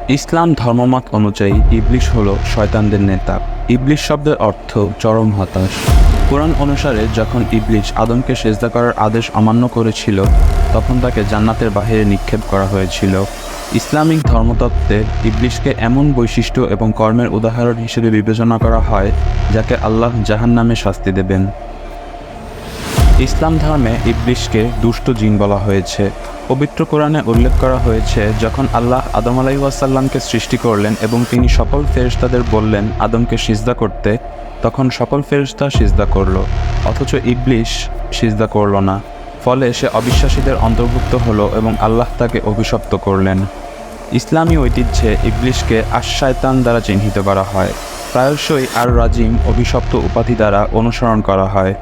ইসলাম ধর্মমত অনুযায়ী ইবলিশ হলো শয়তানদের নেতা। ইবলিশ শব্দের অর্থ চরম হতাশ। কুরআন অনুসারে যখন ইবলিশ আদমকে সেজদা করার আদেশ অমান্য করেছিল, তখন তাকে জান্নাতের বাহিরে নিক্ষেপ করা হয়েছিল। ইসলামিক ধর্মতত্ত্বে ইবলিশকে এমন বৈশিষ্ট্য এবং কর্মের উদাহরণ হিসেবে বিবেচনা করা হয় যাকে আল্লাহ জাহান্নামে শাস্তি দেবেন। ইসলাম ধর্মে ইবলিশকে দুষ্ট জিন বলা হয়েছে। পবিত্র কোরআনে উল্লেখ করা হয়েছে, যখন আল্লাহ আদম আলাইহিসসালামকে সৃষ্টি করলেন এবং তিনি সকল ফেরেশতাদের বললেন আদমকে সিজদা করতে, তখন সকল ফেরেশতা সিজদা করল, অথচ ইবলিশ সিজদা করল না। ফলে সে অবিশ্বাসীদের অন্তর্ভুক্ত হলো এবং আল্লাহ তাকে অভিশপ্ত করলেন। ইসলামী ঐতিহ্যে ইবলিশকে আশ-শায়তান দ্বারা চিহ্নিত করা হয়। প্রায়শই আর রাজিম অভিশপ্ত উপাধি দ্বারা অনুসরণ করা হয়।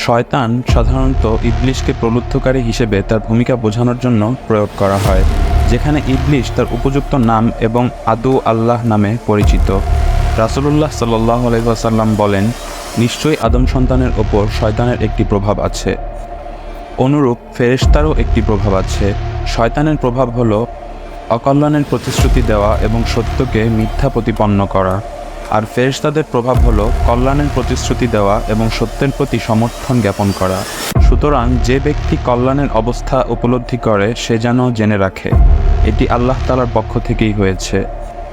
শয়তান সাধারণত ইবলিশকে প্রলুব্ধকারী হিসেবে তার ভূমিকা বোঝানোর জন্য প্রয়োগ করা হয়, যেখানে ইবলিশ তার উপযুক্ত নাম এবং আদু আল্লাহ নামে পরিচিত। রাসূলুল্লাহ সাল্লাল্লাহু আলাইহি ওয়াসাল্লাম বলেন, নিশ্চয়ই আদম সন্তানের ওপর শয়তানের একটি প্রভাব আছে। অনুরূপ ফেরেশতারও একটি প্রভাব আছে। শয়তানের প্রভাব হলো অকল্যাণের প্রতিশ্রুতি দেওয়া এবং সত্যকে মিথ্যা প্রতিপন্ন করা, আর ফেরেশতাদের প্রভাব হলো কল্যাণের প্রতিশ্রুতি দেওয়া এবং সত্যের প্রতি সমর্থন জ্ঞাপন করা। সুতরাং যে ব্যক্তি কল্যাণের অবস্থা উপলব্ধি করে সে যেন জেনে রাখে এটি আল্লাহ তাআলার পক্ষ থেকেই হয়েছে,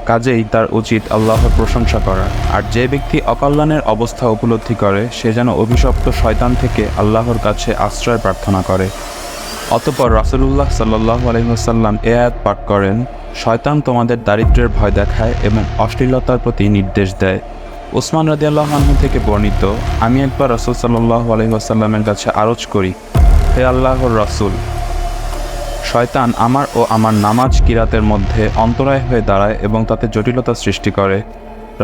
কাজেই তার উচিত আল্লাহর প্রশংসা করা। আর যে ব্যক্তি অকল্যাণের অবস্থা উপলব্ধি করে সে যেন অভিশপ্ত শয়তান থেকে আল্লাহর কাছে আশ্রয় প্রার্থনা করে। অতঃপর রাসূলুল্লাহ সাল্লাল্লাহু আলাইহি ওয়াসাল্লাম এ আয়াত পাঠ করেন, শয়তান তোমাদের দারিদ্র্যের ভয় দেখায় এবং অশ্লীলতার প্রতি নির্দেশ দেয়। উসমান রাদিয়াল্লাহু আনহু থেকে বর্ণিত, আমি একবার রাসূল সাল্লাল্লাহু আলাইহি ওয়াসাল্লামের কাছে আরজ করি, হে আল্লাহর রাসূল, শয়তান আমার ও আমার নামাজ কিরাতের মধ্যে অন্তরায় হয়ে দাঁড়ায় এবং তাতে জটিলতা সৃষ্টি করে।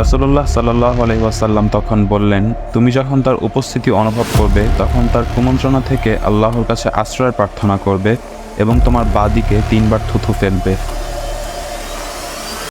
রাসূলুল্লাহ সাল্লাল্লাহু আলাইহি ওয়াসাল্লাম তখন বললেন, তুমি যখন তার উপস্থিতি অনুভব করবে তখন তার কুমন্ত্রণা থেকে আল্লাহর কাছে আশ্রয় প্রার্থনা করবে এবং তোমার বাঁ দিকে 3 বার থুথু ফেলবে।